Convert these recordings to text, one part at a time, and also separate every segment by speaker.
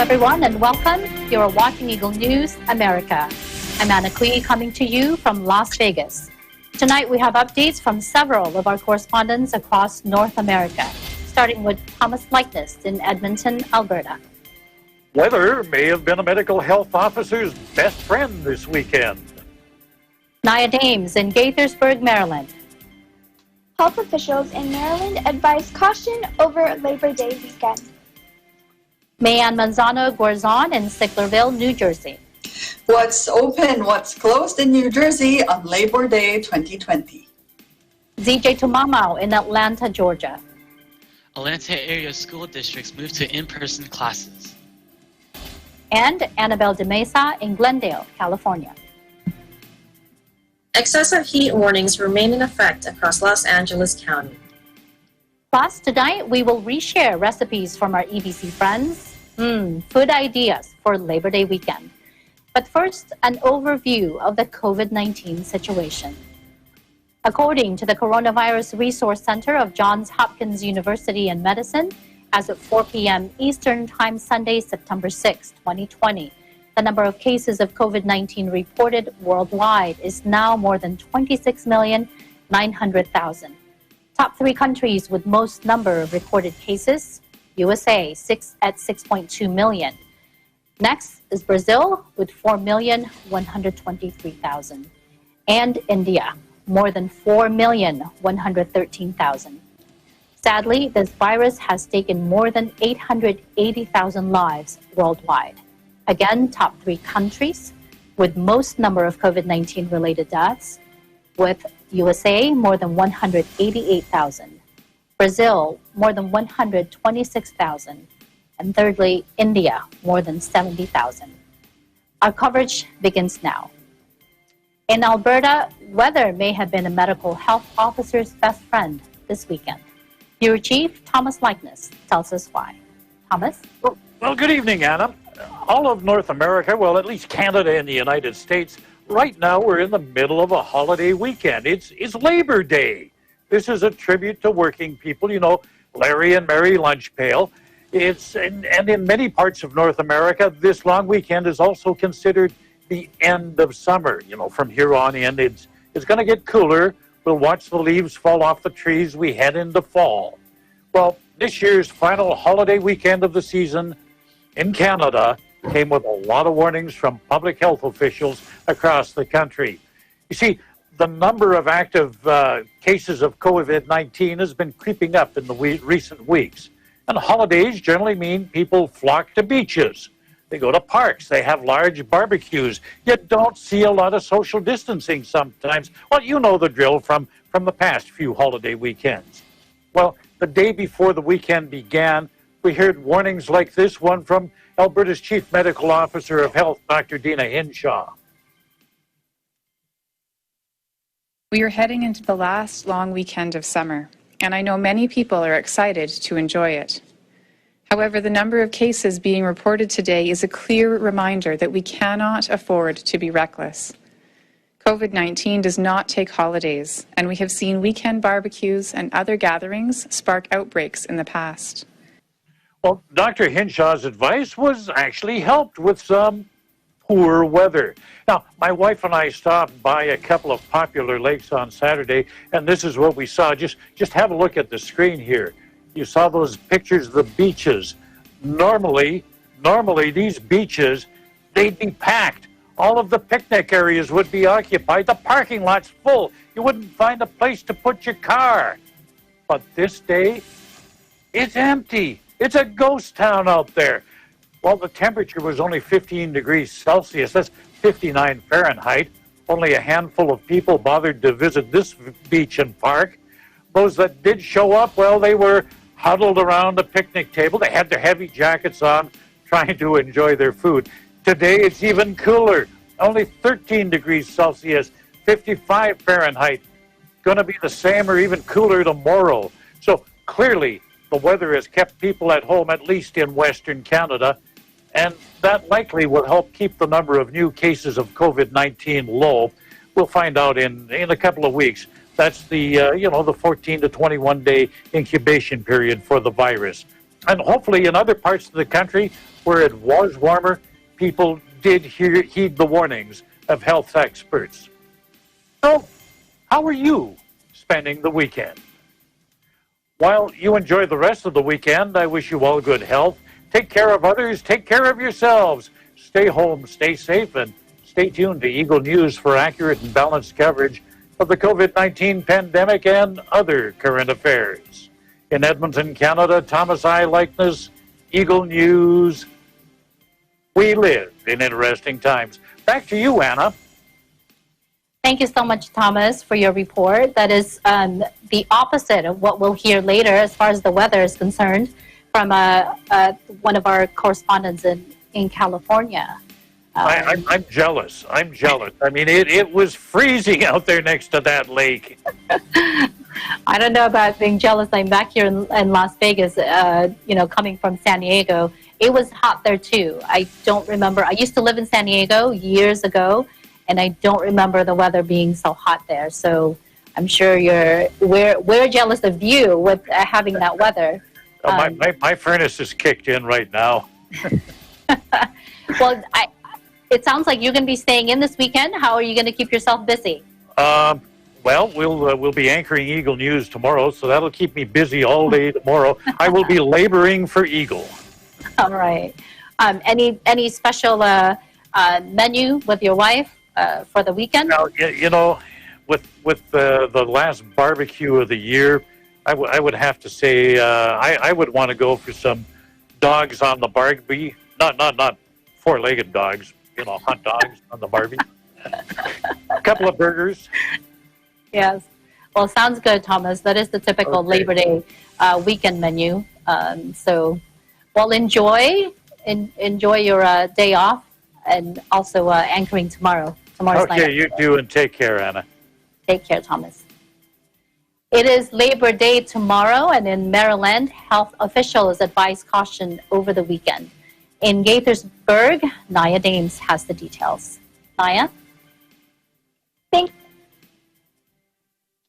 Speaker 1: everyone, and welcome. You're watching Eagle News America. I'm Anna Cui coming to you from Las Vegas. Tonight we have updates from several of our correspondents across North America, starting with Thomas Likeness in Edmonton, Alberta.
Speaker 2: Weather may have been a medical health officer's best friend this weekend.
Speaker 1: Nia Dames in Gaithersburg, Maryland.
Speaker 3: Health officials in Maryland advise caution over Labor Day weekend.
Speaker 1: Mayan Manzano Guarzon in Sicklerville, New Jersey.
Speaker 4: What's open, what's closed in New Jersey on Labor Day 2020.
Speaker 1: ZJ Tumamau in Atlanta, Georgia.
Speaker 5: Atlanta area school districts move to in-person classes.
Speaker 1: And Annabelle de Mesa in Glendale, California.
Speaker 6: Excessive heat warnings remain in effect across Los Angeles County.
Speaker 1: Plus, tonight we will reshare recipes from our EBC friends. Food ideas for Labor Day weekend. But first, an overview of the COVID-19 situation. According to the Coronavirus Resource Center of Johns Hopkins University in Medicine, as of 4 p.m. Eastern Time Sunday, September 6, 2020, the number of cases of COVID-19 reported worldwide is now more than 26,900,000. Top three countries with most number of recorded cases: USA, 6.2 million. Next is Brazil with 4,123,000. And India, more than 4,113,000. Sadly, this virus has taken more than 880,000 lives worldwide. Again, top three countries with most number of COVID-19 related deaths, with USA more than 188,000, Brazil more than 126,000, and thirdly, India more than 70,000. Our coverage begins now. In Alberta, weather may have been a medical health officer's best friend this weekend. Bureau Chief Thomas Likeness tells us why. Thomas?
Speaker 2: Well, good evening, Anna. All of North America, well, at least Canada and the United States, right now we're in the middle of a holiday weekend. It's Labor Day. This is a tribute to working people, you know, Larry and Mary Lunch Pail. And in many parts of North America, this long weekend is also considered the end of summer. You know, from here on in, it's going to get cooler. We'll watch the leaves fall off the trees. We head into fall. Well, this year's final holiday weekend of the season in Canada came with a lot of warnings from public health officials across the country. You see, the number of active cases of COVID-19 has been creeping up in the recent weeks. And holidays generally mean people flock to beaches. They go to parks. They have large barbecues. You don't see a lot of social distancing sometimes. Well, you know the drill from the past few holiday weekends. Well, the day before the weekend began, we heard warnings like this one from Alberta's Chief Medical Officer of Health, Dr. Dina Hinshaw.
Speaker 7: We are heading into the last long weekend of summer, and I know many people are excited to enjoy it. However, the number of cases being reported today is a clear reminder that we cannot afford to be reckless. COVID-19 does not take holidays, and we have seen weekend barbecues and other gatherings spark outbreaks in the past.
Speaker 2: Well, Dr. Hinshaw's advice was actually helped with some poor weather. Now, my wife and I stopped by a couple of popular lakes on Saturday, and this is what we saw. Just have a look at the screen here. You saw those pictures of the beaches. Normally these beaches, they'd be packed. All of the picnic areas would be occupied. The parking lot's full. You wouldn't find a place to put your car. But this day, it's empty. It's a ghost town out there. Well, the temperature was only 15 degrees Celsius. That's 59 Fahrenheit. Only a handful of people bothered to visit this beach and park. Those that did show up, well, they were huddled around a picnic table. They had their heavy jackets on, trying to enjoy their food. Today, it's even cooler. Only 13 degrees Celsius, 55 Fahrenheit. Going to be the same or even cooler tomorrow. So clearly, the weather has kept people at home, at least in Western Canada, and that likely will help keep the number of new cases of COVID-19 low. We'll find out in a couple of weeks. That's the 14 to 21 day incubation period for the virus. And hopefully in other parts of the country where it was warmer, people did heed the warnings of health experts. So, how are you spending the weekend? While you enjoy the rest of the weekend, I wish you all good health. Take care of others, take care of yourselves. Stay home, stay safe, and stay tuned to Eagle News for accurate and balanced coverage of the COVID-19 pandemic and other current affairs. In Edmonton, Canada, Thomas I. Likeness, Eagle News. We live in interesting times. Back to you, Anna.
Speaker 1: Thank you so much, Thomas, for your report. That is the opposite of what we'll hear later as far as the weather is concerned from one of our correspondents in California.
Speaker 2: I'm jealous. I'm jealous. I mean, it was freezing out there next to that lake.
Speaker 1: I don't know about being jealous. I'm back here in Las Vegas, coming from San Diego. It was hot there, too. I don't remember. I used to live in San Diego years ago, and I don't remember the weather being so hot there. So I'm sure we're jealous of you with having that weather.
Speaker 2: My furnace is kicked in right now.
Speaker 1: Well, it sounds like you're going to be staying in this weekend. How are you going to keep yourself busy?
Speaker 2: Well, we'll be anchoring Eagle News tomorrow, so that'll keep me busy all day tomorrow. I will be laboring for Eagle. All
Speaker 1: right. Any special menu with your wife for the weekend?
Speaker 2: Well, with the last barbecue of the year, I would have to say I would want to go for some dogs on the barbie. Not four-legged dogs. Hot dogs on the barbie. A couple of burgers.
Speaker 1: Yes. Well, sounds good, Thomas. That is the typical Labor Day weekend menu. Well, enjoy your day off, and also anchoring tomorrow's night.
Speaker 2: Okay, you do, and take care, Anna.
Speaker 1: Take care, Thomas. It is Labor Day tomorrow, and in Maryland, health officials advise caution over the weekend. In Gaithersburg, Naya Dames has the details. Naya?
Speaker 3: Thank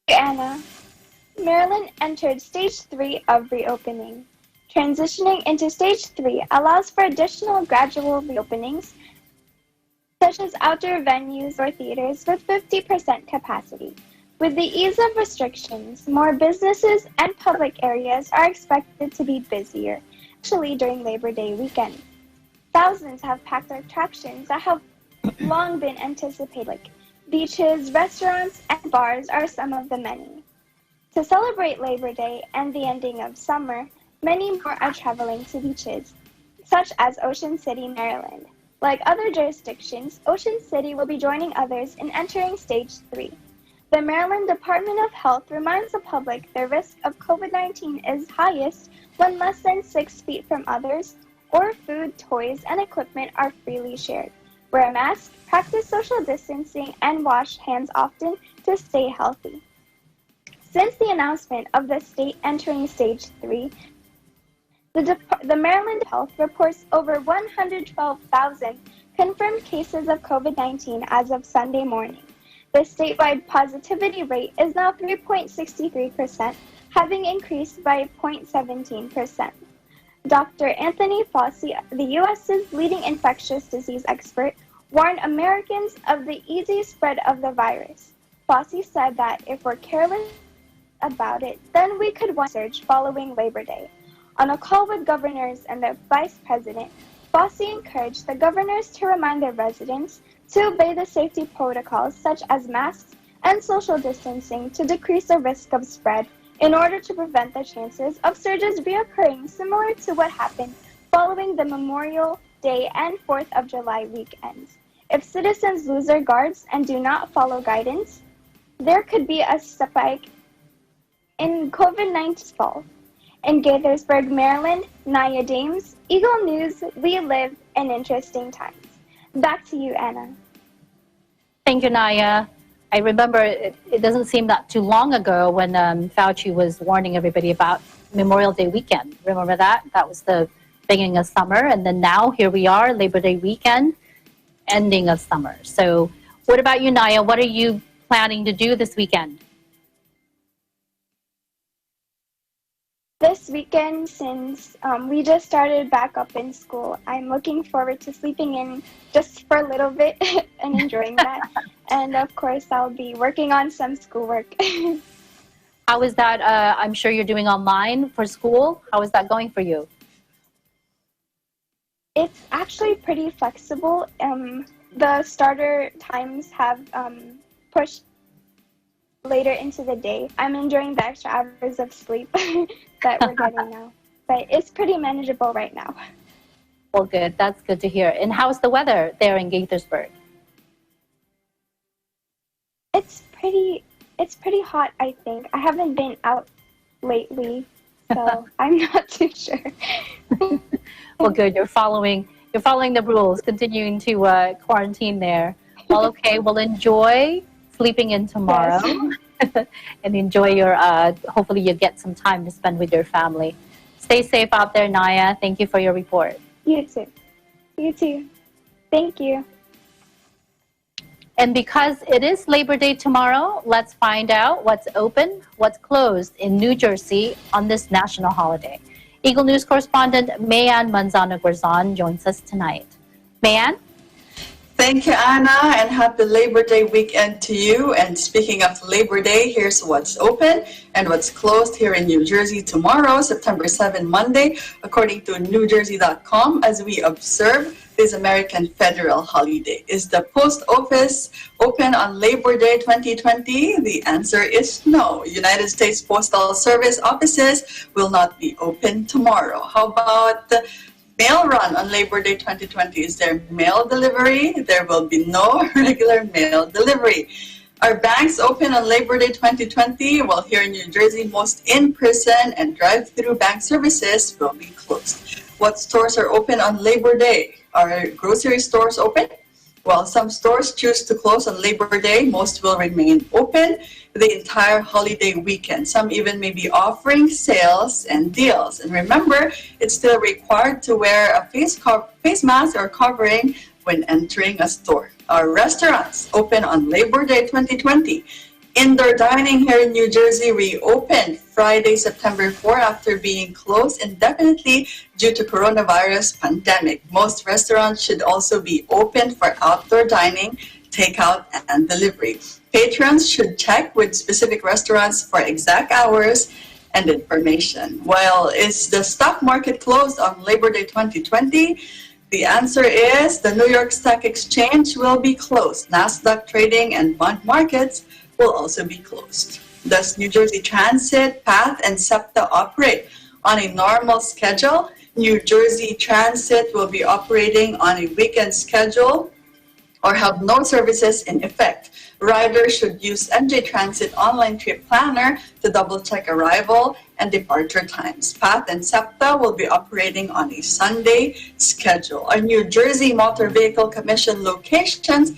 Speaker 3: you, Anna. Maryland entered Stage 3 of reopening. Transitioning into Stage 3 allows for additional gradual reopenings, such as outdoor venues or theaters with 50% capacity. With the ease of restrictions, more businesses and public areas are expected to be busier, especially during Labor Day weekend. Thousands have packed attractions that have long been anticipated, like beaches, restaurants, and bars are some of the many. To celebrate Labor Day and the ending of summer, many more are traveling to beaches, such as Ocean City, Maryland. Like other jurisdictions, Ocean City will be joining others in entering Stage 3. The Maryland Department of Health reminds the public the risk of COVID-19 is highest when less than 6 feet from others, or food, toys, and equipment are freely shared. Wear a mask, practice social distancing, and wash hands often to stay healthy. Since the announcement of the state entering Stage 3, the Maryland Health reports over 112,000 confirmed cases of COVID-19 as of Sunday morning. The statewide positivity rate is now 3.63%, having increased by 0.17%. Dr. Anthony Fauci, the U.S.'s leading infectious disease expert, warned Americans of the easy spread of the virus. Fauci said that if we're careless about it, then we could want a surge following Labor Day. On a call with governors and the vice president, Fauci encouraged the governors to remind their residents to obey the safety protocols such as masks and social distancing to decrease the risk of spread in order to prevent the chances of surges reoccurring similar to what happened following the Memorial Day and 4th of July weekends. If citizens lose their guards and do not follow guidance, there could be a spike in COVID-19 fall. In Gaithersburg, Maryland, Naya Dames, Eagle News, we live in interesting times. Back to you, Anna.
Speaker 1: Thank you, Naya. I remember it doesn't seem that too long ago when Fauci was warning everybody about Memorial Day weekend. Remember that? That was the beginning of summer. And then now here we are, Labor Day weekend, ending of summer. So what about you, Naya? What are you planning to do this weekend?
Speaker 3: This weekend, since we just started back up in school, I'm looking forward to sleeping in just for a little bit and enjoying that. And of course, I'll be working on some schoolwork.
Speaker 1: How is that? I'm sure you're doing online for school. How is that going for you?
Speaker 3: It's actually pretty flexible. The starter times have pushed later into the day. I'm enjoying the extra hours of sleep that we're getting now. But it's pretty manageable right now.
Speaker 1: Well, good. That's good to hear. And how's the weather there in Gaithersburg?
Speaker 3: It's pretty hot, I think. I haven't been out lately, so I'm not too sure.
Speaker 1: Well, good. You're following the rules, continuing to quarantine there. Well, okay. Well, enjoy sleeping in tomorrow, yes. And enjoy your. Hopefully, you get some time to spend with your family. Stay safe out there, Naya. Thank you for your report.
Speaker 3: You too. You too. Thank you.
Speaker 1: And because it is Labor Day tomorrow, let's find out what's open, what's closed in New Jersey on this national holiday. Eagle News correspondent Mayan Manzano-Guerzon joins us tonight. Mayan?
Speaker 4: Thank you, Anna, and happy Labor Day weekend to you. And speaking of Labor Day, here's what's open and what's closed here in New Jersey tomorrow, September 7, Monday, according to NewJersey.com, as we observe this American federal holiday. Is the post office open on Labor Day 2020? The answer is no. United States Postal Service offices will not be open tomorrow. How about the mail run on Labor Day 2020? Is there mail delivery? There will be no regular mail delivery. Are banks open on Labor Day 2020? Well, here in New Jersey, most in-person and drive-through bank services will be closed. What stores are open on Labor Day? Are grocery stores open? Well, some stores choose to close on Labor Day. Most will remain open the entire holiday weekend. Some even may be offering sales and deals. And remember, it's still required to wear a face mask or covering when entering a store. Our restaurants open on Labor Day 2020. Indoor dining here in New Jersey reopened Friday, September 4 after being closed indefinitely due to coronavirus pandemic. Most restaurants should also be open for outdoor dining, takeout, and delivery. Patrons should check with specific restaurants for exact hours and information. Well, is the stock market closed on Labor Day 2020? The answer is the New York Stock Exchange will be closed. NASDAQ trading and bond markets will also be closed. Does New Jersey Transit, PATH, and SEPTA operate on a normal schedule? New Jersey Transit will be operating on a weekend schedule or have no services in effect. Riders should use NJ Transit online trip planner to double-check arrival and departure times. PATH and SEPTA will be operating on a Sunday schedule. Our New Jersey Motor Vehicle Commission locations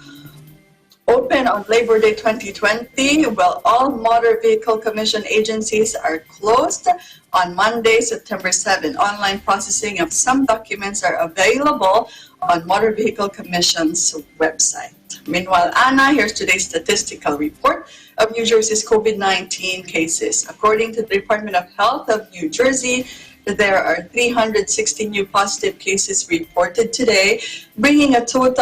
Speaker 4: open on Labor Day 2020. Well, all Motor Vehicle Commission agencies are closed on Monday, September 7. Online processing of some documents are available on Motor Vehicle Commission's website. Meanwhile, Anna, here's today's statistical report of New Jersey's COVID-19 cases. According to the Department of Health of New Jersey, there are 360 new positive cases reported today, bringing a statewide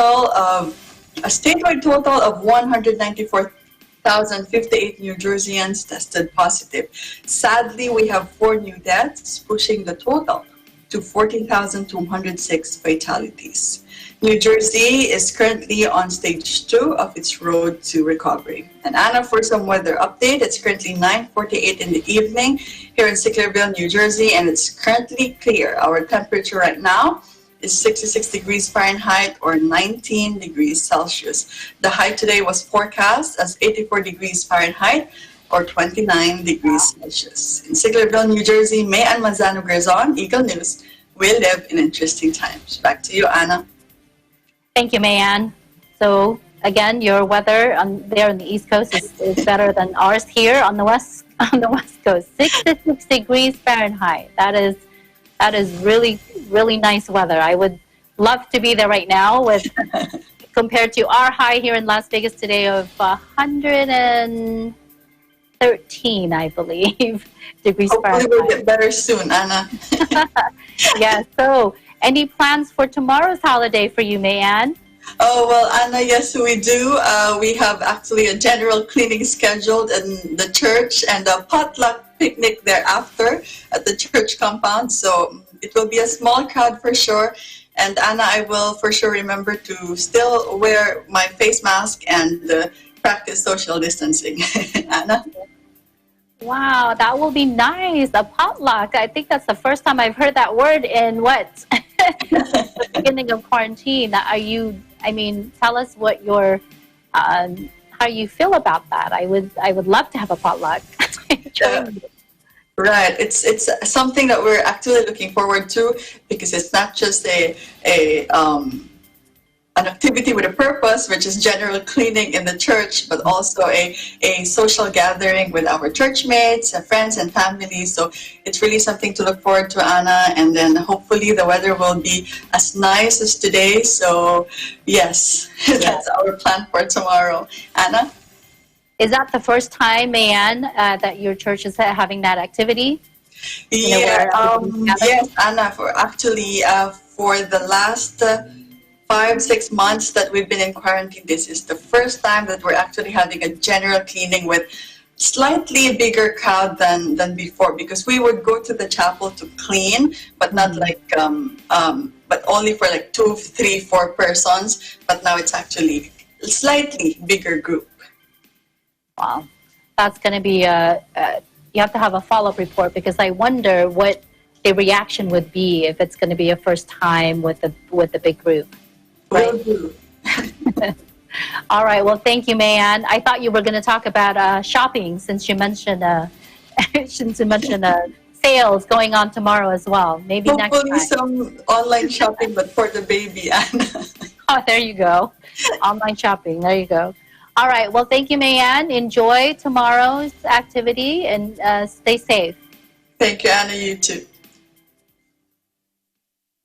Speaker 4: total of 194,058 New Jerseyans tested positive. Sadly, we have 4 new deaths, pushing the total to 14,206 fatalities. New Jersey is currently on stage 2 of its road to recovery. And Anna, for some weather update, it's currently 9:48 in the evening here in Sicklerville, New Jersey, and it's currently clear. Our temperature right now is 66 degrees Fahrenheit or 19 degrees Celsius. The high today was forecast as 84 degrees Fahrenheit or 29 degrees Celsius. In Sicklerville, New Jersey, Mayan Manzano-Guerzon, Eagle News. We live in interesting times. Back to you, Anna.
Speaker 1: Thank you, Mayan. So again, your weather there on the East Coast is better than ours here on the West Coast. 66 degrees Fahrenheit. That is really, really nice weather. I would love to be there right now with compared to our high here in Las Vegas today of 100 and 13, I believe, degrees
Speaker 4: Hopefully we'll
Speaker 1: Fahrenheit.
Speaker 4: get better soon, Anna.
Speaker 1: Yeah, so any plans for tomorrow's holiday for you, Mayan?
Speaker 4: Oh, well, Anna, yes, we do. We have actually a general cleaning scheduled in the church and a potluck picnic thereafter at the church compound. So it will be a small crowd for sure. And Anna, I will for sure remember to still wear my face mask and practice social distancing. Anna?
Speaker 1: Wow, that will be nice. A potluck. I think that's the first time I've heard that word in what? The beginning of quarantine. Tell us what your how you feel about that. I would love to have a potluck.
Speaker 4: Right. It's something that we're actually looking forward to because it's not just an activity with a purpose, which is general cleaning in the church, but also a social gathering with our church mates, friends, and family. So it's really something to look forward to, Anna. And then hopefully the weather will be as nice as today. So yes, that's our plan for tomorrow. Anna?
Speaker 1: Is that the first time, Mayan, that your church is having that activity?
Speaker 4: Yeah, yes, Anna, for the last 5-6 months that we've been in quarantine, this is the first time that we're actually having a general cleaning with slightly bigger crowd than before, because we would go to the chapel to clean, but not but only for like 2, 3, 4 persons. But now it's actually a slightly bigger group.
Speaker 1: Wow, that's going to be you have to have a follow-up report, because I wonder what the reaction would be if it's going to be a first time with the big group. Right.
Speaker 4: Will do.
Speaker 1: All right. Well, thank you, Mayan. I thought you were going to talk about shopping, since you mentioned sales going on tomorrow as well. Maybe
Speaker 4: hopefully
Speaker 1: next time.
Speaker 4: Some online shopping, but for the baby, Anna.
Speaker 1: Oh, there you go. Online shopping. There you go. All right. Well, thank you, Mayan. Enjoy tomorrow's activity and stay safe.
Speaker 4: Thank you, Anna. You too.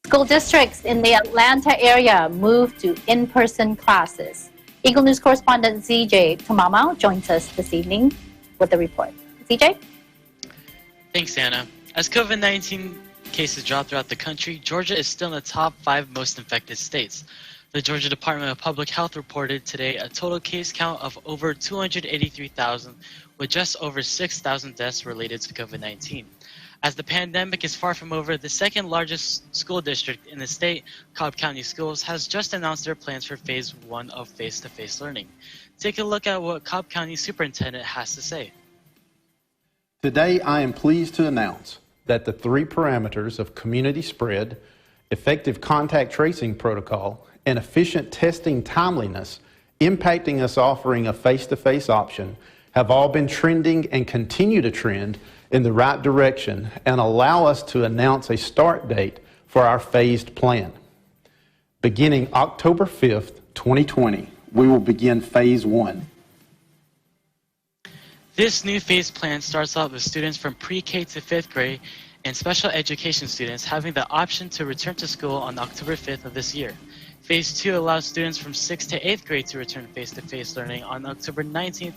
Speaker 1: School districts in the Atlanta area move to in-person classes. Eagle News correspondent ZJ Tumamau joins us this evening with the report. ZJ?
Speaker 5: Thanks, Anna. As COVID-19 cases drop throughout the country, Georgia is still in the top 5 most infected states. The Georgia Department of Public Health reported today a total case count of over 283,000, with just over 6,000 deaths related to COVID-19. As the pandemic is far from over, the second largest school district in the state, Cobb County Schools, has just announced their plans for Phase 1 of face-to-face learning. Take a look at what Cobb County Superintendent has to say.
Speaker 8: Today, I am pleased to announce that the 3 parameters of community spread, effective contact tracing protocol, and efficient testing timeliness impacting us offering a face-to-face option have all been trending and continue to trend in the right direction and allow us to announce a start date for our phased plan. Beginning October 5th, 2020, we will begin Phase 1.
Speaker 5: This new phase plan starts out with students from pre-K to 5th grade and special education students having the option to return to school on October 5th of this year. Phase 2 allows students from 6th to 8th grade to return face-to-face learning on October 19th,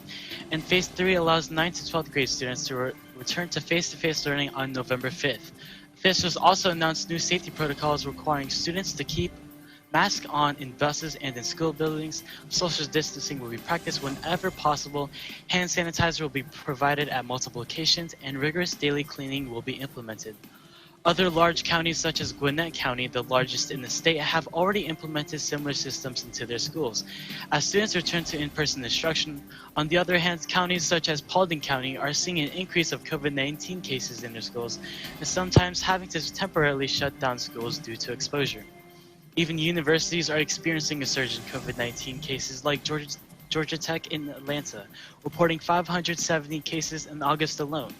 Speaker 5: and Phase 3 allows 9th to 12th grade students to return to face-to-face learning on November 5th. Officials also announced new safety protocols requiring students to keep masks on in buses and in school buildings. Social distancing will be practiced whenever possible. Hand sanitizer will be provided at multiple locations, and rigorous daily cleaning will be implemented. Other large counties such as Gwinnett County, the largest in the state, have already implemented similar systems into their schools as students return to in-person instruction. On the other hand, counties such as Paulding County are seeing an increase of COVID-19 cases in their schools and sometimes having to temporarily shut down schools due to exposure. Even universities are experiencing a surge in COVID-19 cases, like Georgia Tech in Atlanta, reporting 570 cases in August alone,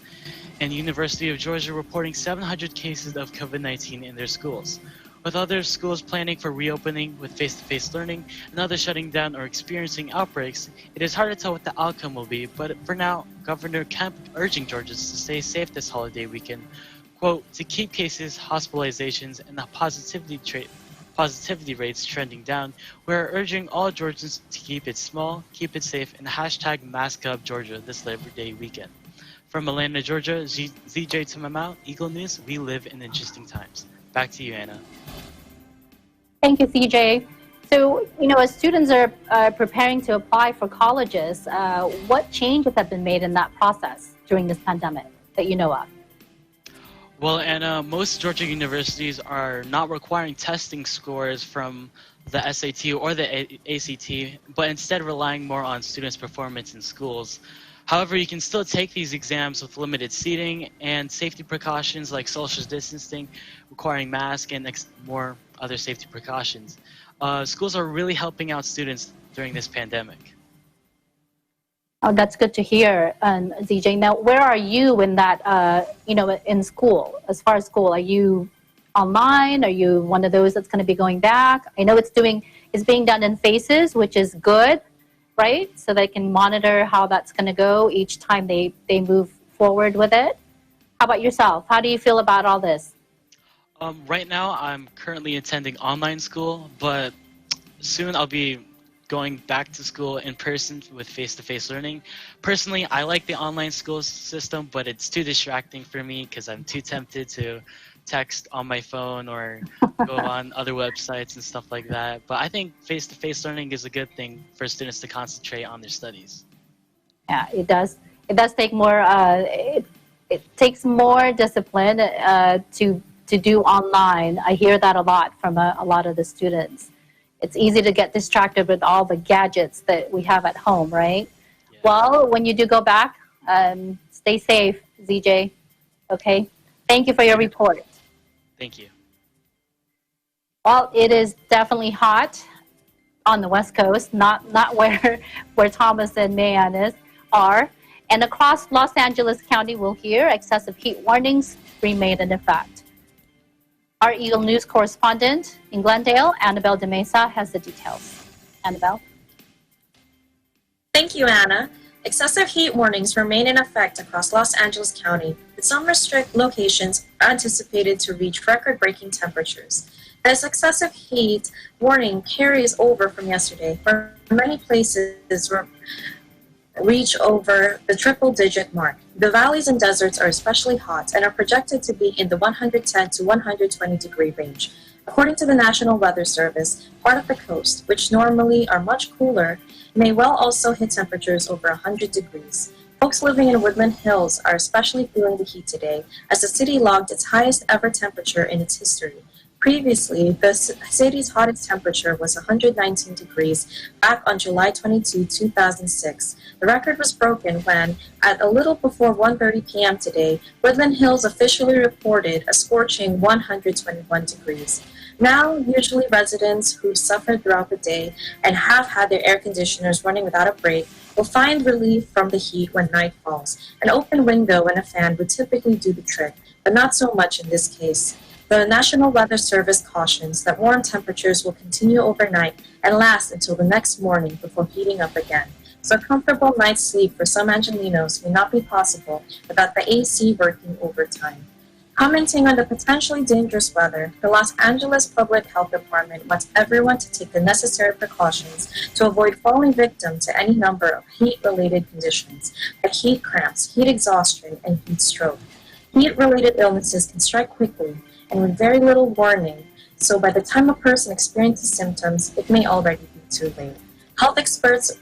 Speaker 5: and University of Georgia reporting 700 cases of COVID-19 in their schools. With other schools planning for reopening with face-to-face learning and others shutting down or experiencing outbreaks, it is hard to tell what the outcome will be, but for now, Governor Kemp urging Georgians to stay safe this holiday weekend, quote, to keep cases, hospitalizations, and the positivity positivity rates trending down, we're urging all Georgians to keep it small, keep it safe, and hashtag #MaskUpGeorgia this Labor Day weekend. From Atlanta, Georgia, ZJ to Mamau, Eagle News, we live in interesting times. Back to you, Anna.
Speaker 1: Thank you, CJ. So, as students are preparing to apply for colleges, what changes have been made in that process during this pandemic that you know of?
Speaker 5: Well, Anna, most Georgia universities are not requiring testing scores from the SAT or the ACT, but instead relying more on students' performance in schools. However, you can still take these exams with limited seating and safety precautions like social distancing, requiring masks, and more other safety precautions. Schools are really helping out students during this pandemic.
Speaker 1: Oh, that's good to hear, ZJ. Now, where are you in that, in school, as far as school? Are you online? Are you one of those that's going to be going back? I know it's being done in phases, which is good, right? So they can monitor how that's going to go each time they move forward with it. How about yourself? How do you feel about all this?
Speaker 5: Right now, I'm currently attending online school, but soon I'll be going back to school in person with face-to-face learning. Personally, I like the online school system, but it's too distracting for me because I'm too tempted to text on my phone or go on other websites and stuff like that. But I think face-to-face learning is a good thing for students to concentrate on their studies.
Speaker 1: Yeah, it does. It does take more. It takes more discipline to do online. I hear that a lot from a lot of the students. It's easy to get distracted with all the gadgets that we have at home, right? Yeah. Well, when you do go back, stay safe, ZJ. Okay? Thank you for your report.
Speaker 5: Thank you.
Speaker 1: Well, it is definitely hot on the West Coast, not where Thomas and Mayan are. And across Los Angeles County, we'll hear excessive heat warnings remain in effect. Our Eagle News correspondent in Glendale, Annabelle de Mesa, has the details. Annabelle?
Speaker 6: Thank you, Anna. Excessive heat warnings remain in effect across Los Angeles County, with some restricted locations anticipated to reach record-breaking temperatures. This excessive heat warning carries over from yesterday, where many places reach over the triple-digit mark. The valleys and deserts are especially hot and are projected to be in the 110 to 120 degree range. According to the National Weather Service, part of the coast, which normally are much cooler, may well also hit temperatures over 100 degrees. Folks living in Woodland Hills are especially feeling the heat today, as the city logged its highest ever temperature in its history. Previously, the city's hottest temperature was 119 degrees back on July 22, 2006. The record was broken when, at a little before 1:30 p.m. today, Woodland Hills officially reported a scorching 121 degrees. Now, usually residents who suffered throughout the day and have had their air conditioners running without a break will find relief from the heat when night falls. An open window and a fan would typically do the trick, but not so much in this case. The National Weather Service cautions that warm temperatures will continue overnight and last until the next morning before heating up again. So a comfortable night's sleep for some Angelinos may not be possible without the AC working overtime. Commenting on the potentially dangerous weather, the Los Angeles Public Health Department wants everyone to take the necessary precautions to avoid falling victim to any number of heat-related conditions, like heat cramps, heat exhaustion, and heat stroke. Heat-related illnesses can strike quickly and with very little warning, so by the time a person experiences symptoms, it may already be too late. Health experts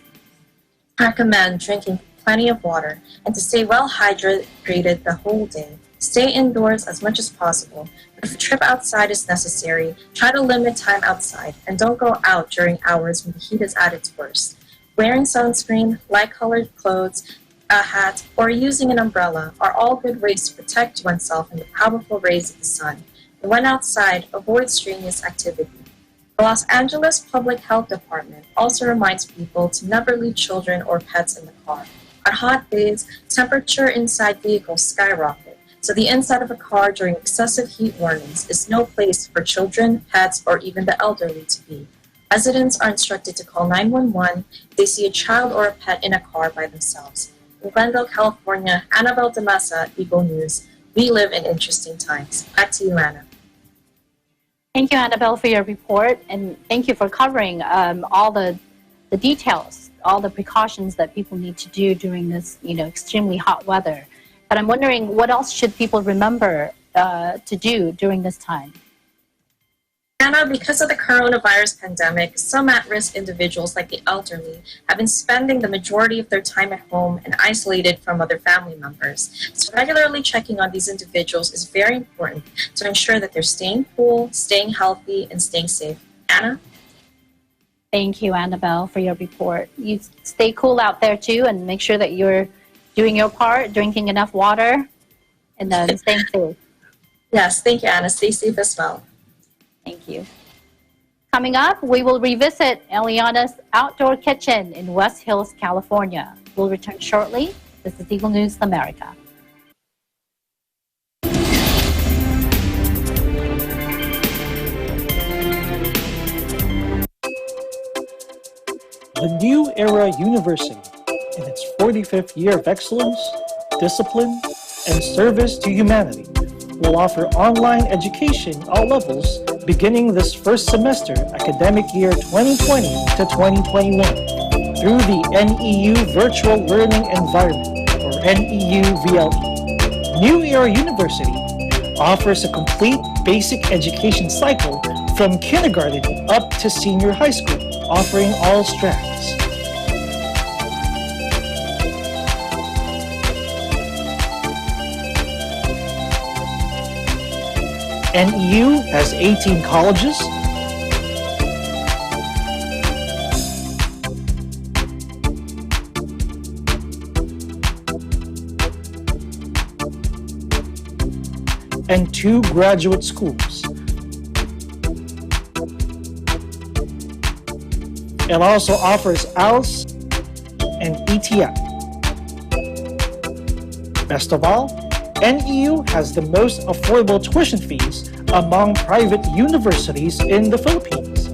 Speaker 6: recommend drinking plenty of water and to stay well hydrated the whole day. Stay indoors as much as possible, but if a trip outside is necessary, try to limit time outside and don't go out during hours when the heat is at its worst. Wearing sunscreen, light-colored clothes, a hat, or using an umbrella are all good ways to protect oneself from the powerful rays of the sun. And when outside, avoid strenuous activity. The Los Angeles Public Health Department also reminds people to never leave children or pets in the car. On hot days, temperature inside vehicles skyrocket, so the inside of a car during excessive heat warnings is no place for children, pets, or even the elderly to be. Residents are instructed to call 911 if they see a child or a pet in a car by themselves. In Glendale, California, Annabelle de Mesa, Eagle News. We live in interesting times. Back to you, Anna.
Speaker 1: Thank you, Annabelle, for your report, and thank you for covering all the details, all the precautions that people need to do during this, extremely hot weather. But I'm wondering, what else should people remember to do during this time?
Speaker 6: Anna, because of the coronavirus pandemic, some at-risk individuals like the elderly have been spending the majority of their time at home and isolated from other family members. So regularly checking on these individuals is very important to ensure that they're staying cool, staying healthy, and staying safe. Anna?
Speaker 1: Thank you, Annabelle, for your report. You stay cool out there too, and make sure that you're doing your part, drinking enough water, and then staying safe.
Speaker 6: Yes, thank you, Anna. Stay safe as well.
Speaker 1: Thank you. Coming up, we will revisit Eliana's outdoor kitchen in West Hills, California. We'll return shortly. This is Eagle News America.
Speaker 9: The New Era University, in its 45th year of excellence, discipline, and service to humanity, will offer online education all levels beginning this first semester academic year 2020 to 2021 through the NEU Virtual Learning Environment, or NEU VLE. New Era University offers a complete basic education cycle from kindergarten up to senior high school, offering all strands. NEU has 18 colleges, and 2 graduate schools. It also offers ALS and ETF. Best of all, NEU has the most affordable tuition fees among private universities in the Philippines.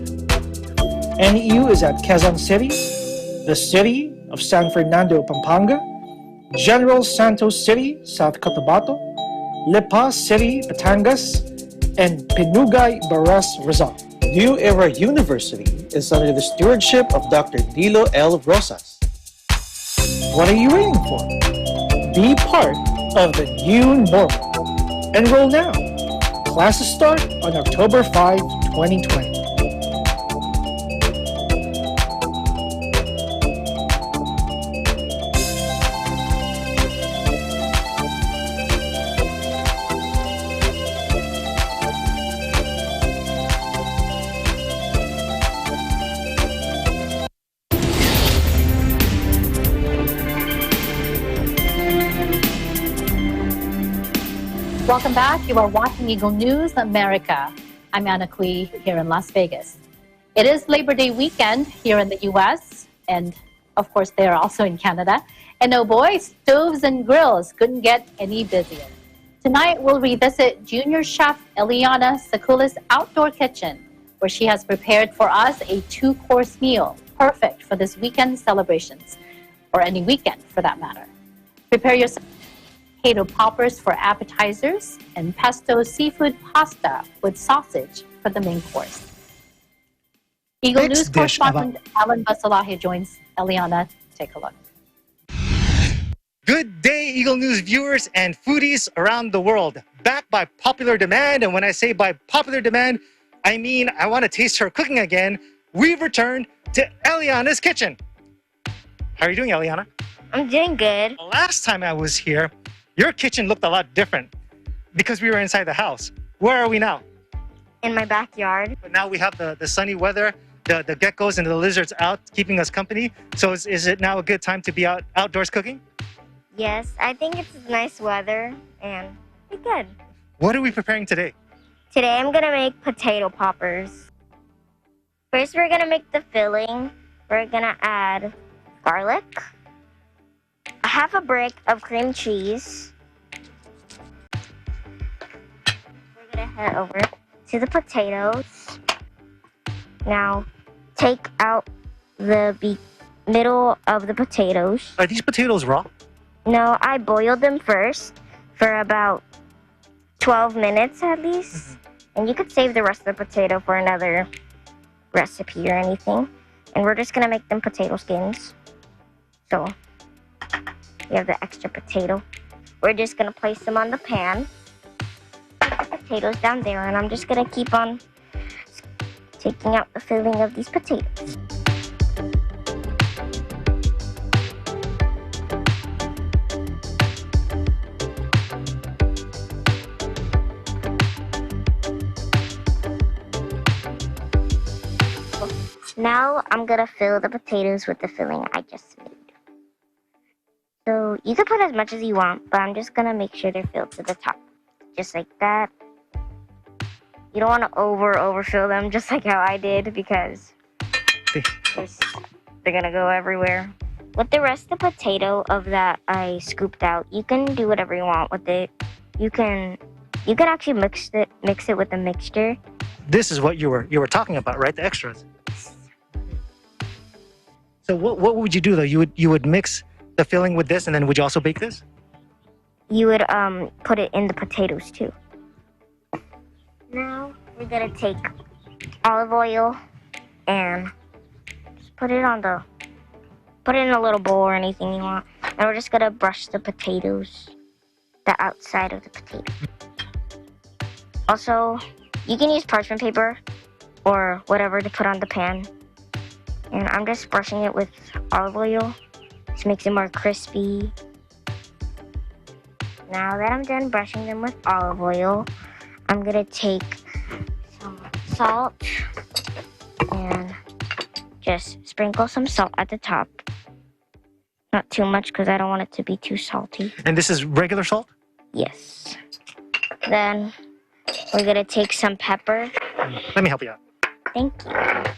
Speaker 9: NEU is at Quezon City, the city of San Fernando, Pampanga, General Santos City, South Cotabato, Lipa City, Batangas, and Pinugay, Baras, Rizal. New Era University is under the stewardship of Dr. Dilo L. Rosas. What are you waiting for? Be part of the new normal. Enroll now. Classes start on October 5, 2020.
Speaker 1: Welcome back. You are watching Eagle News America. I'm Anna Kui here in Las Vegas. It is Labor Day weekend here in the U.S. and, of course, they are also in Canada. And oh boy, stoves and grills couldn't get any busier. Tonight, we'll revisit junior chef Eliana Sakula's outdoor kitchen, where she has prepared for us a 2-course meal, perfect for this weekend celebrations, or any weekend for that matter. Prepare yourself potato poppers for appetizers, and pesto seafood pasta with sausage for the main course. Eagle
Speaker 9: Next
Speaker 1: News
Speaker 9: dish
Speaker 1: correspondent Alan Basalahe joins Eliana. Take a look.
Speaker 10: Good day, Eagle News viewers and foodies around the world. Back by popular demand, and when I say by popular demand, I mean I want to taste her cooking again. We've returned to Eliana's kitchen. How are you doing, Eliana?
Speaker 11: I'm doing good.
Speaker 10: Last time I was here, your kitchen looked a lot different because we were inside the house. Where are we now?
Speaker 11: In my backyard.
Speaker 10: But now we have the sunny weather, the geckos and the lizards out keeping us company. So is it now a good time to be outdoors cooking?
Speaker 11: Yes, I think it's nice weather and it's good.
Speaker 10: What are we preparing today?
Speaker 11: Today I'm gonna make potato poppers. First we're gonna make the filling. We're gonna add garlic, a half a brick of cream cheese. We're gonna head over to the potatoes. Now take out the middle of the potatoes.
Speaker 10: Are these potatoes raw?
Speaker 11: No, I boiled them first for about 12 minutes at least. And you could save the rest of the potato for another recipe or anything. And we're just gonna make them potato skins. So we have the extra potato. We're just gonna place them on the pan. Put the potatoes down there, and I'm just gonna keep on taking out the filling of these potatoes. Now I'm gonna fill the potatoes with the filling I just made. So you can put as much as you want, but I'm just gonna make sure they're filled to the top. Just like that. You don't wanna overfill them just like how I did because they're gonna go everywhere. With the rest of the potato of that I scooped out, you can do whatever you want with it. You can actually mix it with the mixture.
Speaker 10: This is what you were talking about, right? The extras. So what would you do though? You would mix the filling with this, and then would you also bake this?
Speaker 11: You would put it in the potatoes too. Now we're gonna take olive oil and just put it in a little bowl or anything you want. And we're just gonna brush the potatoes, the outside of the potato. Also, you can use parchment paper or whatever to put on the pan. And I'm just brushing it with olive oil. This makes it more crispy. Now that I'm done brushing them with olive oil, I'm gonna take some salt and just sprinkle some salt at the top. Not too much because I don't want it to be too salty.
Speaker 10: And this is regular salt?
Speaker 11: Yes. Then we're gonna take some pepper.
Speaker 10: Let me help you out.
Speaker 11: Thank you.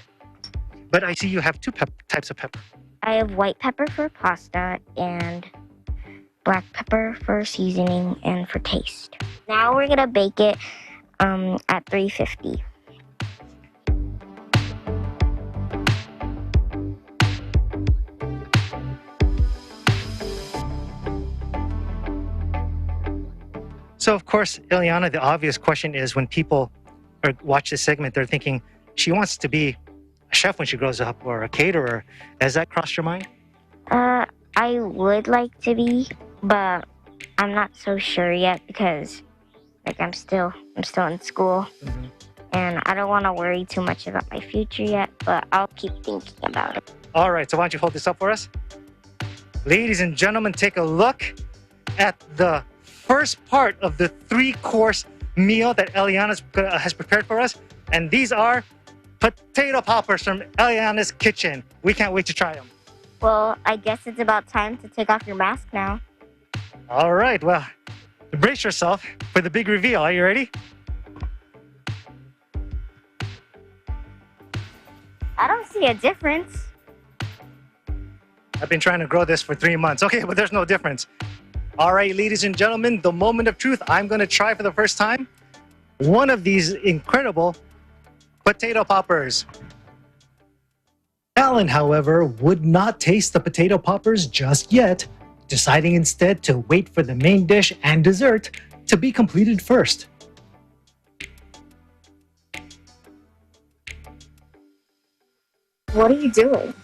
Speaker 10: But I see you have two types of pepper.
Speaker 11: I have white pepper for pasta and black pepper for seasoning and for taste. Now we're gonna bake it at 350.
Speaker 10: So of course, Eliana, the obvious question is when people watch this segment, they're thinking she wants to be a chef when she grows up or a caterer. Has that crossed your mind?
Speaker 11: I would like to be, but I'm not so sure yet because I'm still in school.
Speaker 10: Mm-hmm.
Speaker 11: And I don't want to worry too much about my future yet, but I'll keep thinking about it.
Speaker 10: All right, so why don't you hold this up for us? Ladies and gentlemen, take a look at the first part of the 3-course meal that Eliana has prepared for us. And these are potato poppers from Eliana's kitchen. We can't wait to try them.
Speaker 11: Well, I guess it's about time to take off your mask now.
Speaker 10: All right, well, brace yourself for the big reveal. Are you ready?
Speaker 11: I don't see a difference.
Speaker 10: I've been trying to grow this for 3 months. Okay, but there's no difference. All right, ladies and gentlemen, the moment of truth. I'm going to try for the first time one of these incredible potato poppers.
Speaker 9: Alan, however, would not taste the potato poppers just yet, deciding instead to wait for the main dish and dessert to be completed first.
Speaker 11: What are you doing?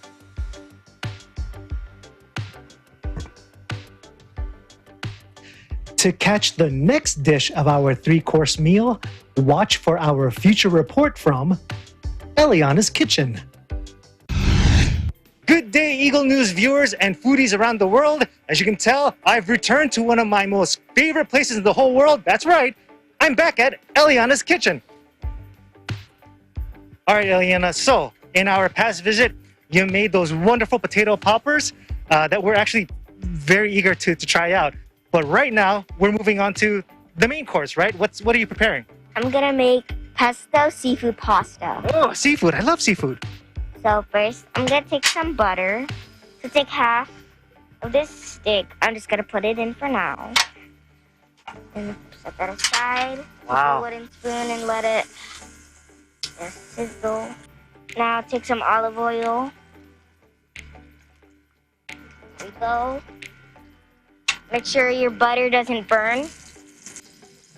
Speaker 9: To catch the next dish of our 3-course meal, watch for our future report from Eliana's kitchen.
Speaker 10: Good day, Eagle News viewers and foodies around the world. As you can tell, I've returned to one of my most favorite places in the whole world. That's right, I'm back at Eliana's kitchen. All right, Eliana, so in our past visit, you made those wonderful potato poppers that we're actually very eager to try out. But right now, we're moving on to the main course, right? What are you preparing?
Speaker 11: I'm gonna make pesto seafood pasta.
Speaker 10: Oh, seafood. I love seafood.
Speaker 11: So first, I'm gonna take some butter. So take half of this stick. I'm just gonna put it in for now. And set that aside.
Speaker 10: Wow.
Speaker 11: With a wooden spoon and let it just sizzle. Now take some olive oil. There we go. Make sure your butter doesn't burn.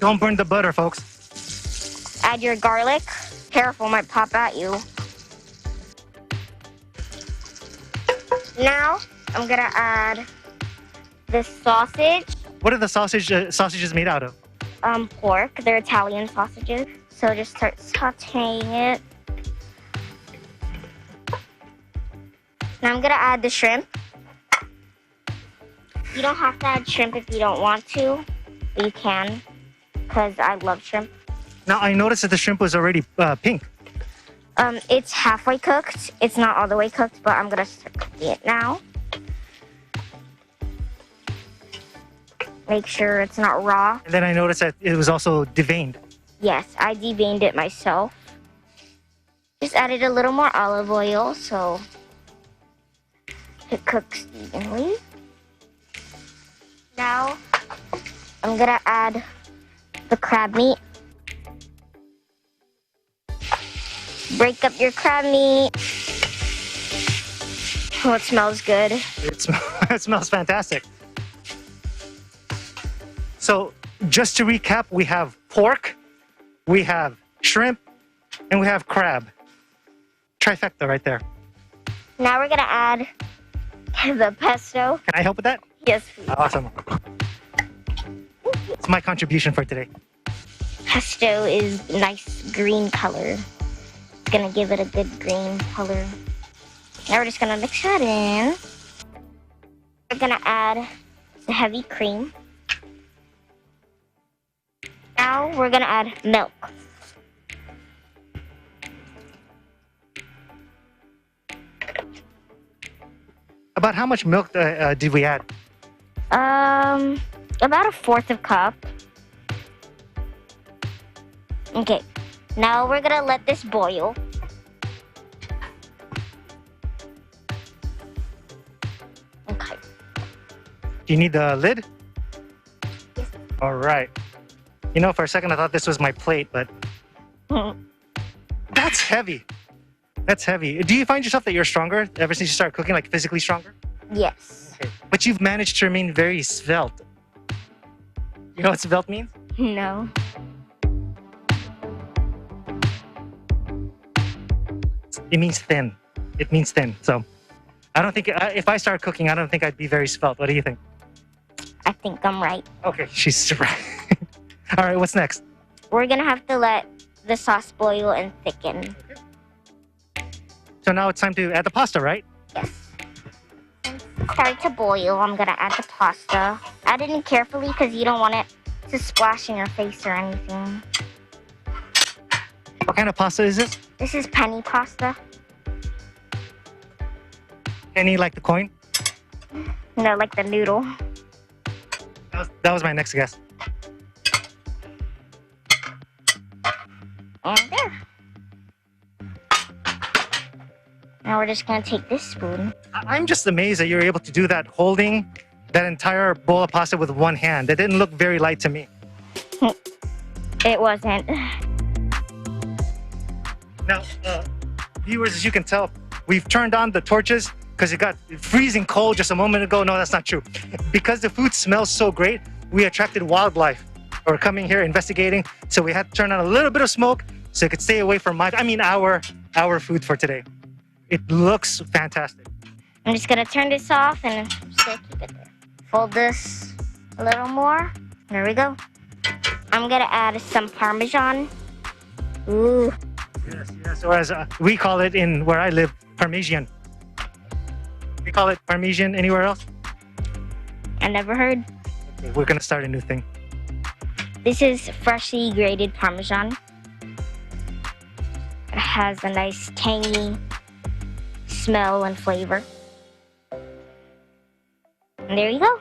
Speaker 10: Don't burn the butter, folks.
Speaker 11: Add your garlic. Careful, might pop at you. Now, I'm gonna add the sausage.
Speaker 10: What are the sausages made out of?
Speaker 11: Pork. They're Italian sausages. So just start sauteing it. Now I'm gonna add the shrimp. You don't have to add shrimp if you don't want to, but you can, because I love shrimp.
Speaker 10: Now I noticed that the shrimp was already pink.
Speaker 11: It's halfway cooked. It's not all the way cooked, but I'm gonna start cooking it now. Make sure it's not raw.
Speaker 10: And then I noticed that it was also deveined.
Speaker 11: Yes, I deveined it myself. Just added a little more olive oil so it cooks evenly. Now, I'm gonna add the crab meat. Break up your crab meat. Oh, it smells good.
Speaker 10: It smells fantastic. So, just to recap, we have pork, we have shrimp, and we have crab. Trifecta right there.
Speaker 11: Now we're gonna add the pesto.
Speaker 10: Can I help with that?
Speaker 11: Yes, please.
Speaker 10: Awesome. It's my contribution for today.
Speaker 11: Pesto is nice green color. It's gonna give it a good green color. Now we're just gonna mix that in. We're gonna add the heavy cream. Now we're gonna add milk.
Speaker 10: About how much milk did we add?
Speaker 11: About a fourth of cup. Okay, now we're gonna let this boil. Okay.
Speaker 10: Do you need the lid?
Speaker 11: Yes.
Speaker 10: All right. You know, for a second I thought this was my plate, but that's heavy. That's heavy. Do you find yourself that you're stronger ever since you started cooking, like physically stronger?
Speaker 11: Yes.
Speaker 10: Okay. But you've managed to remain very svelte. You know what svelte means?
Speaker 11: No.
Speaker 10: It means thin. It means thin. So I don't think, if I started cooking, I don't think I'd be very svelte. What do you think?
Speaker 11: I think I'm right.
Speaker 10: Okay, she's right. All right, what's next?
Speaker 11: We're gonna have to let the sauce boil and thicken.
Speaker 10: So now it's time to add the pasta, right?
Speaker 11: Yes. Start to boil. I'm gonna add the pasta. Add it in carefully because you don't want it to splash in your face or anything.
Speaker 10: What kind of pasta is this?
Speaker 11: This is penny pasta.
Speaker 10: Penny like the coin?
Speaker 11: No, like the noodle.
Speaker 10: That was my next guess.
Speaker 11: And there. Now we're just gonna take this spoon.
Speaker 10: I'm just amazed that you're able to do that, holding that entire bowl of pasta with one hand. That didn't look very light to me.
Speaker 11: It wasn't.
Speaker 10: Now, viewers, as you can tell, we've turned on the torches because it got freezing cold just a moment ago. No, that's not true. Because the food smells so great, we attracted wildlife who are coming here investigating. So we had to turn on a little bit of smoke so it could stay away from our food for today. It looks fantastic.
Speaker 11: I'm just gonna turn this off and I'm just gonna keep it there. Fold this a little more. There we go. I'm gonna add some Parmesan. Ooh.
Speaker 10: Yes. Or as we call it in where I live, Parmesan. We call it Parmesan anywhere else?
Speaker 11: I never heard.
Speaker 10: Okay, we're gonna start a new thing.
Speaker 11: This is freshly grated Parmesan. It has a nice tangy smell and flavor. And there you go.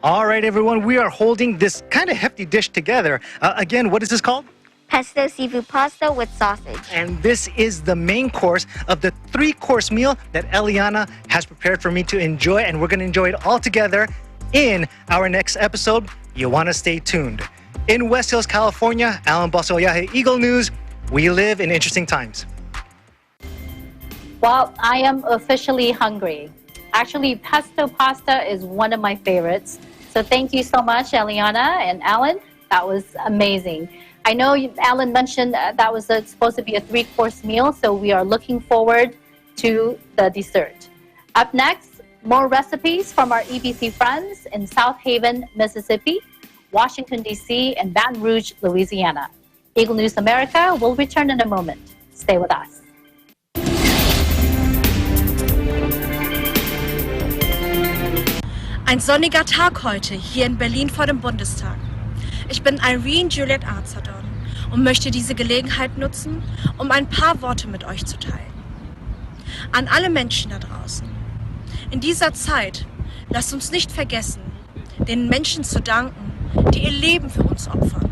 Speaker 10: All right, everyone, we are holding this kind of hefty dish together. Again, what is this called?
Speaker 11: Pesto seafood pasta with sausage.
Speaker 10: And this is the main course of the 3-course meal that Eliana has prepared for me to enjoy, and we're going to enjoy it all together in our next episode. You want to stay tuned. In West Hills, California, Alan Basoyahe, Eagle News, we live in interesting times.
Speaker 1: Well, I am officially hungry. Actually, pesto pasta is one of my favorites. So thank you so much, Eliana and Alan. That was amazing. I know Alan mentioned that was supposed to be a 3-course meal, so we are looking forward to the dessert. Up next, more recipes from our EBC friends in South Haven, Mississippi, Washington, D.C., and Baton Rouge, Louisiana. Eagle News America will return in a moment. Stay with us.
Speaker 12: Ein sonniger Tag heute hier in Berlin vor dem Bundestag. Ich bin Irene Juliet Arzadon und möchte diese Gelegenheit nutzen, um ein paar Worte mit euch zu teilen. An alle Menschen da draußen. In dieser Zeit lasst uns nicht vergessen, den Menschen zu danken, die ihr Leben für uns opfern.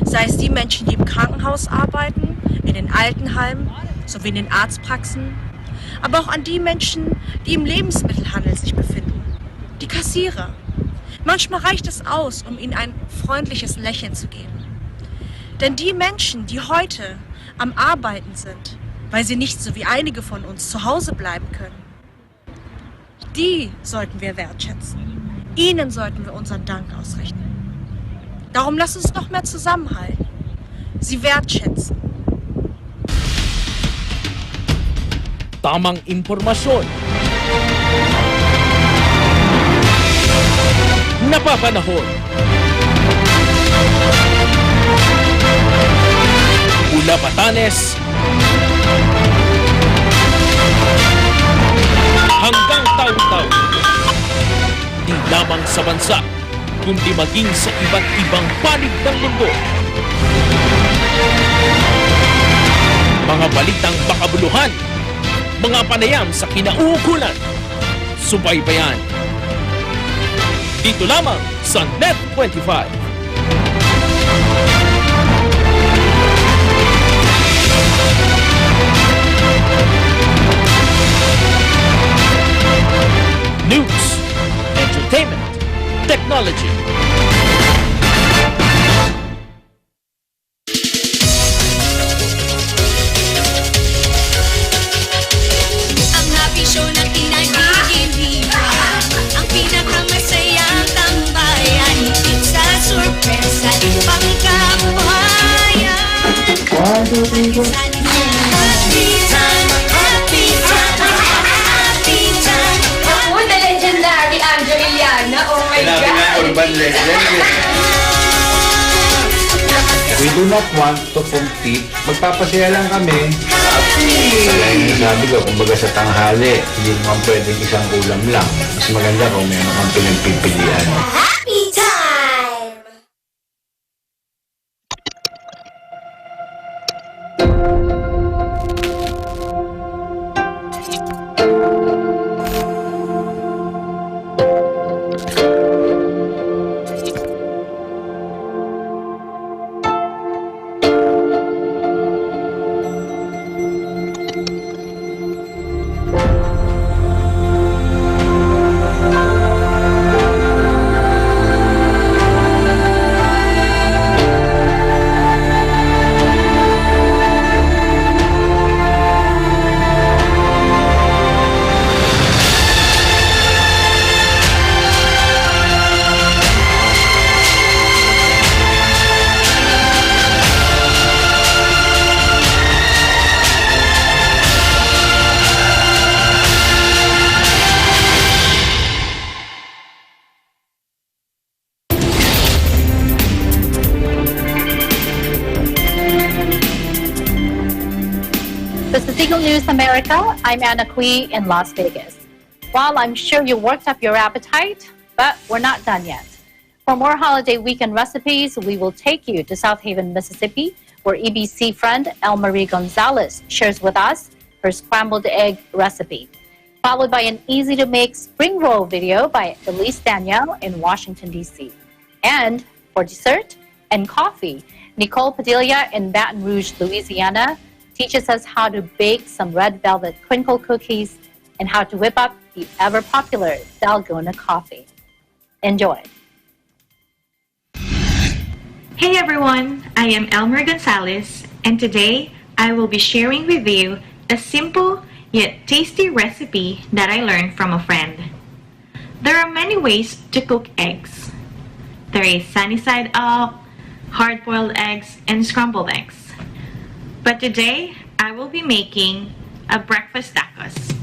Speaker 12: Sei es die Menschen, die im Krankenhaus arbeiten, in den Altenheimen sowie in den Arztpraxen, aber auch an die Menschen, die im Lebensmittelhandel sich befinden. Die Kassierer. Manchmal reicht es aus, um ihnen ein freundliches Lächeln zu geben. Denn die Menschen, die heute am Arbeiten sind, weil sie nicht so wie einige von uns zu Hause bleiben können, die sollten wir wertschätzen. Ihnen sollten wir unseren Dank ausrichten. Darum lasst uns noch mehr zusammenhalten. Sie wertschätzen.
Speaker 13: Tamang impormasyon. Napapanahon. Mula Batanes hanggang taon-taon. Di lamang sa bansa, kundi maging sa iba't ibang panig ng mundo. Mga balitang makabuluhan, mga panayam sa kinauukulan, subaybayan. Dito lamang sa Net 25. News, entertainment, technology.
Speaker 14: Ang happy show na pinagigiliwan, ang pinakamasayang tambayan, it's a surprise at pangkabuhayan. 1, 2, 3, 4. Happy time, happy time, happy time.
Speaker 15: Ako, the legendary Eliana. Oh my God.
Speaker 16: Urban legend. We do not want to compete. Magpapasaya lang kami. Kaya yung sabi ko, kumbaga sa tanghali, hindi naman pwedeng isang ulam lang. Mas maganda kung meron kang pinagpipilian.
Speaker 14: Happy time!
Speaker 1: This is Eagle News America. I'm Anna Kui in Las Vegas. Well, I'm sure you worked up your appetite, but we're not done yet. For more holiday weekend recipes, we will take you to South Haven, Mississippi, where EBC friend El Marie Gonzalez shares with us her scrambled egg recipe, followed by an easy-to-make spring roll video by Elise Danielle in Washington, D.C. And for dessert and coffee, Nicole Padilla in Baton Rouge, Louisiana, teaches us how to bake some red velvet crinkle cookies and how to whip up the ever-popular Dalgona coffee. Enjoy.
Speaker 17: Hey everyone, I am Elmer Gonzalez, and today I will be sharing with you a simple yet tasty recipe that I learned from a friend. There are many ways to cook eggs. There is sunny side up, hard-boiled eggs, and scrambled eggs. But today, I will be making a breakfast tacos.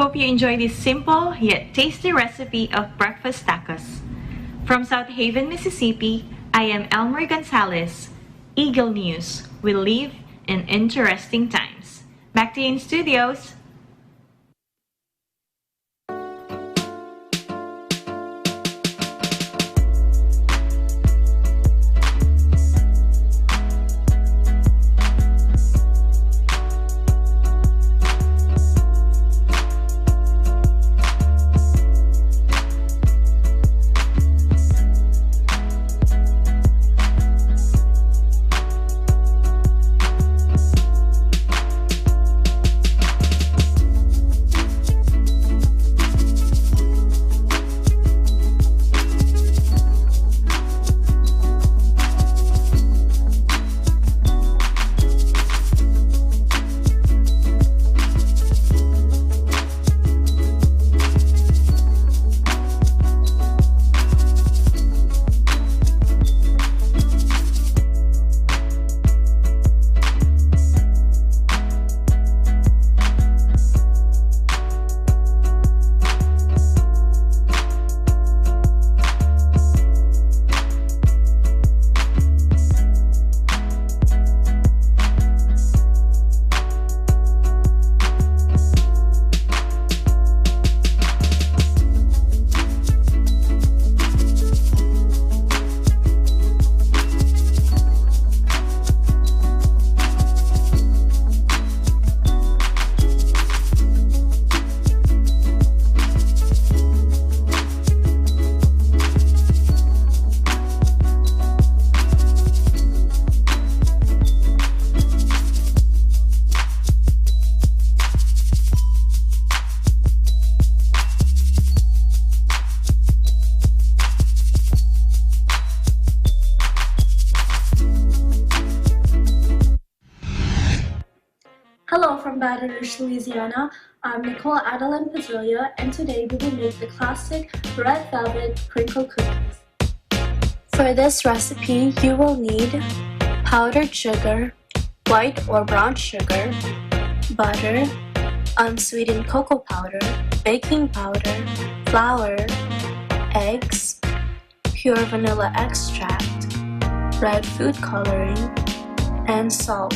Speaker 17: Hope you enjoy this simple yet tasty recipe of breakfast tacos. From South Haven, Mississippi, I am Elmer Gonzalez. Eagle News. We live in interesting times. Back to you in studios.
Speaker 18: Hello from Baton Rouge, Louisiana. I'm Nicole Adeline Padilla, and today we will make the classic red velvet crinkle cookies. For this recipe, you will need powdered sugar, white or brown sugar, butter, unsweetened cocoa powder, baking powder, flour, eggs, pure vanilla extract, red food coloring, and salt.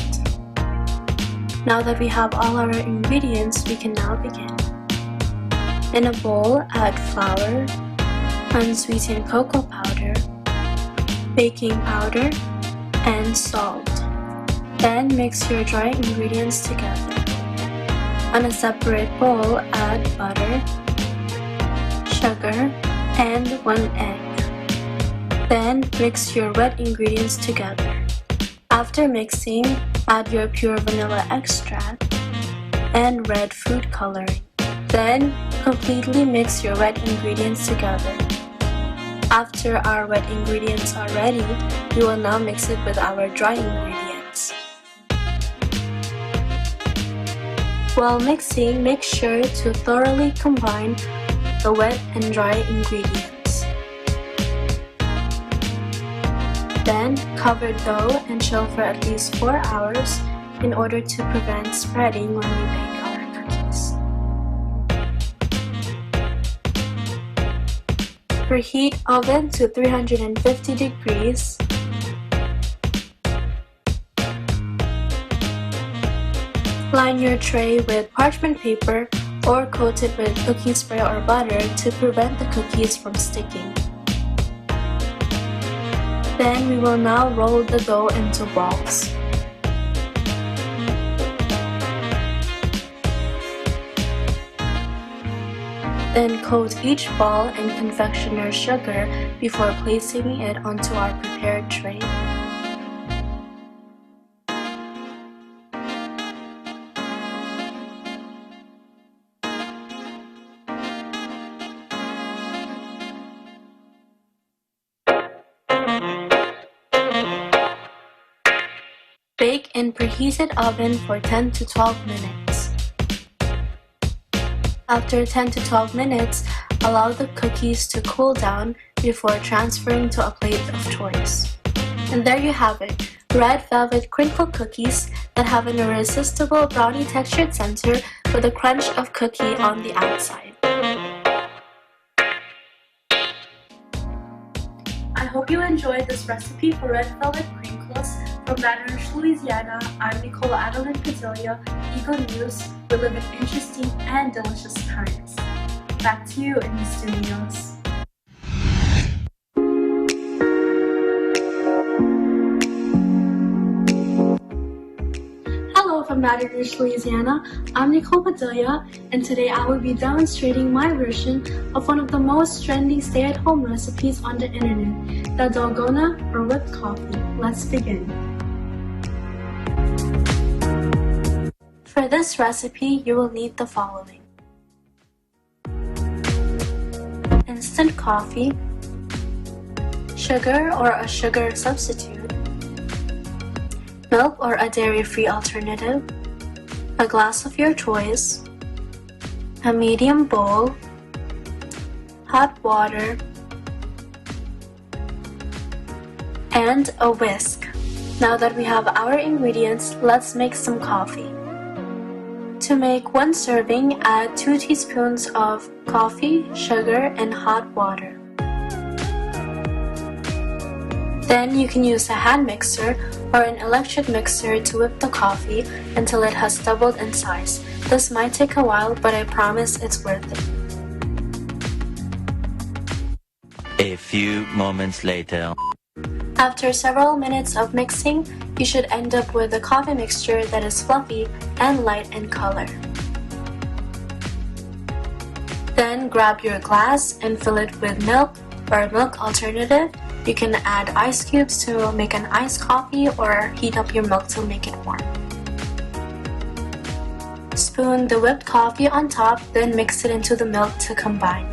Speaker 18: Now that we have all our ingredients, we can now begin. In a bowl, add flour, unsweetened cocoa powder, baking powder, and salt. Then mix your dry ingredients together. On a separate bowl, add butter, sugar, and 1 egg. Then mix your wet ingredients together. After mixing, add your pure vanilla extract and red food coloring. Then completely mix your wet ingredients together. After our wet ingredients are ready, we will now mix it with our dry ingredients. While mixing, make sure to thoroughly combine the wet and dry ingredients. Then cover dough and chill for at least 4 hours in order to prevent spreading when we bake our cookies. Preheat oven to 350 degrees. Line your tray with parchment paper or coat it with cooking spray or butter to prevent the cookies from sticking. Then we will now roll the dough into balls. Then coat each ball in confectioner's sugar before placing it onto our prepared tray. Bake in preheated oven for 10 to 12 minutes. After 10 to 12 minutes, allow the cookies to cool down before transferring to a plate of choice. And there you have it, red velvet crinkle cookies that have an irresistible brownie textured center with a crunch of cookie on the outside. I hope you enjoyed this recipe for red velvet crinkles. From Baton Rouge, Louisiana, I'm Nicole Adeline Padilla, Eagle News. We live in interesting and delicious times. Back to you in the studios. Hello from Baton Rouge, Louisiana. I'm Nicole Padilla, and today I will be demonstrating my version of one of the most trendy stay-at-home recipes on the internet, the Dalgona or whipped coffee. Let's begin. For this recipe, you will need the following: instant coffee, sugar or a sugar substitute, milk or a dairy-free alternative, a glass of your choice, a medium bowl, hot water, and a whisk. Now that we have our ingredients, let's make some coffee. To make 1 serving, add 2 teaspoons of coffee, sugar, and hot water. Then you can use a hand mixer or an electric mixer to whip the coffee until it has doubled in size. This might take a while, but I promise it's worth it.
Speaker 19: A few moments later.
Speaker 18: After several minutes of mixing, you should end up with a coffee mixture that is fluffy and light in color. Then grab your glass and fill it with milk or a milk alternative. You can add ice cubes to make an iced coffee or heat up your milk to make it warm. Spoon the whipped coffee on top, then mix it into the milk to combine.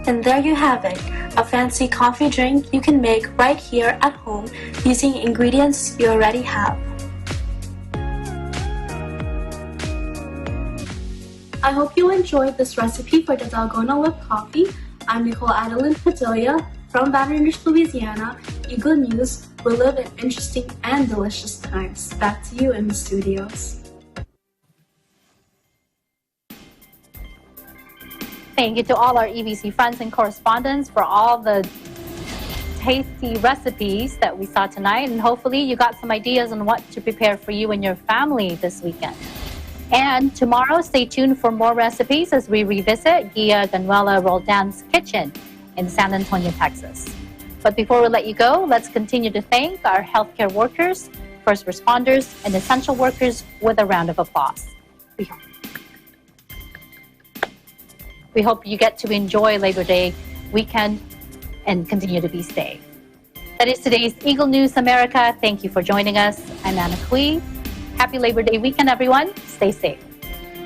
Speaker 18: And there you have it, a fancy coffee drink you can make right here at home using ingredients you already have. I hope you enjoyed this recipe for the Dalgona whipped coffee. I'm Nicole Adeline Padilla from Baton Rouge, Louisiana. Eagle News, we live in interesting and delicious times. Back to you in the studios.
Speaker 1: Thank you to all our EVC friends and correspondents for all the tasty recipes that we saw tonight, and hopefully you got some ideas on what to prepare for you and your family this weekend. And tomorrow, stay tuned for more recipes as we revisit Gia Ganuela Roldan's kitchen in San Antonio, Texas. But before we let you go, let's continue to thank our healthcare workers, first responders, and essential workers with a round of applause. We hope you get to enjoy Labor Day weekend and continue to be safe. That is today's Eagle News America. Thank you for joining us. I'm Anna Cui. Happy Labor Day weekend, everyone. Stay safe.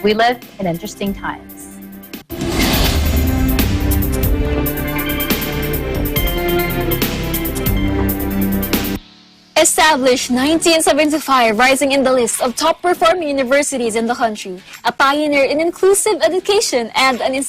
Speaker 1: We live in interesting times.
Speaker 20: Established 1975, rising in the list of top performing universities in the country, a pioneer in inclusive education and an institution